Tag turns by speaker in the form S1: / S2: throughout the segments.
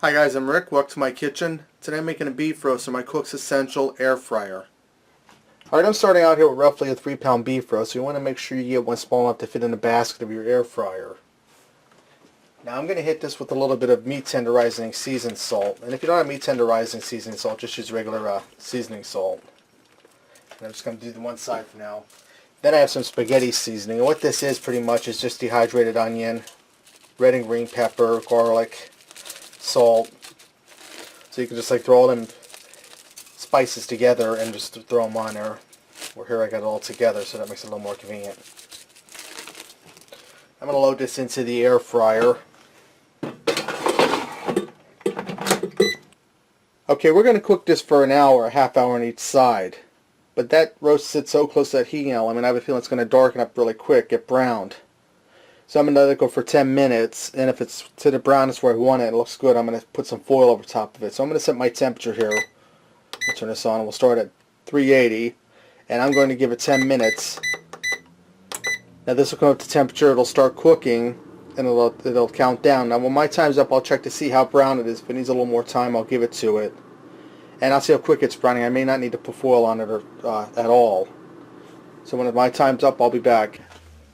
S1: Hi guys, I'm Rick. Welcome to my kitchen. Today I'm making a beef roast in my Cook's Essential air fryer. Alright, I'm starting out here with roughly a 3-pound beef roast, so you want to make sure you get one small enough to fit in the basket of your air fryer. Now I'm going to hit this with a little bit of meat tenderizing seasoned salt. And if you don't have meat tenderizing seasoned salt, just use regular seasoning salt. And I'm just going to do the one side for now. Then I have some spaghetti seasoning. And what this is pretty much is just dehydrated onion, red and green pepper, garlic, salt. So you can just like throw all them spices together and just throw them on there. Well, here I got it all together, so that makes it a little more convenient. I'm going to load this into the air fryer. Okay, we're going to cook this for an hour, a half hour on each side. But that roast sits so close to that heating element, I have a feeling it's going to darken up really quick, get browned. So I'm going to let it go for 10 minutes, and if it's to the brownness where I want it, it looks good, I'm going to put some foil over top of it. So I'm going to set my temperature here. I'll turn this on, and we'll start at 380, and I'm going to give it 10 minutes. Now this will come up to temperature, it'll start cooking, and it'll count down. Now when my time's up, I'll check to see how brown it is. If it needs a little more time, I'll give it to it. And I'll see how quick it's browning. I may not need to put foil on it at all. So when my time's up, I'll be back.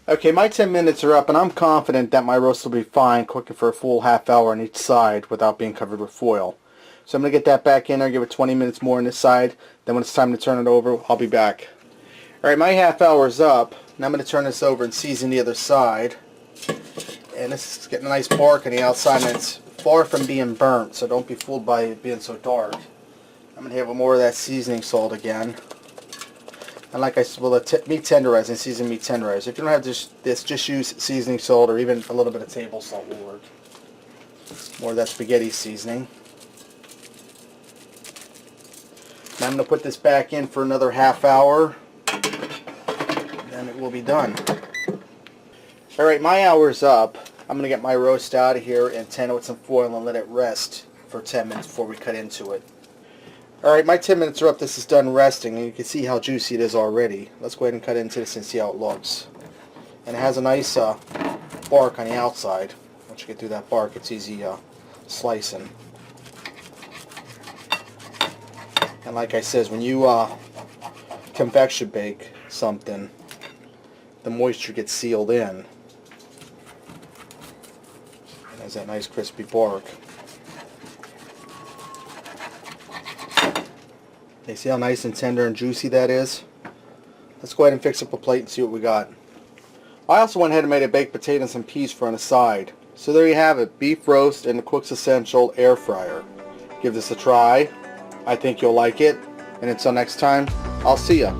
S1: Okay, my 10 minutes are up, and I'm confident that my roast will be fine cooking for a full half hour on each side without being covered with foil. So I'm going to get that back in there, give it 20 minutes more on this side. Then when it's time to turn it over, I'll be back. Alright, my half hour is up. Now I'm going to turn this over and season the other side. And this is getting a nice bark on the outside, and it's far from being burnt, so don't be fooled by it being so dark. I'm going to have more of that seasoning salt again. And like I said, well, meat tenderizing, seasoned meat tenderizer. If you don't have this, just use seasoning salt or even a little bit of table salt will work. More of that spaghetti seasoning. Now I'm going to put this back in for another half hour. And it will be done. Alright, my hour's up. I'm going to get my roast out of here and tin it with some foil and let it rest for 10 minutes before we cut into it. Alright, my 10 minutes are up. This is done resting, and you can see how juicy it is already. Let's go ahead and cut into this and see how it looks. And it has a nice bark on the outside. Once you get through that bark, it's easy slicing. And like I said, when you convection bake something, the moisture gets sealed in. And has that nice crispy bark. You see how nice and tender and juicy that is? Let's go ahead and fix up a plate and see what we got. I also went ahead and made a baked potato and some peas for on the side. So there you have it, beef roast in the Cook's Essential air fryer. Give this a try. I think you'll like it. And until next time, I'll see ya.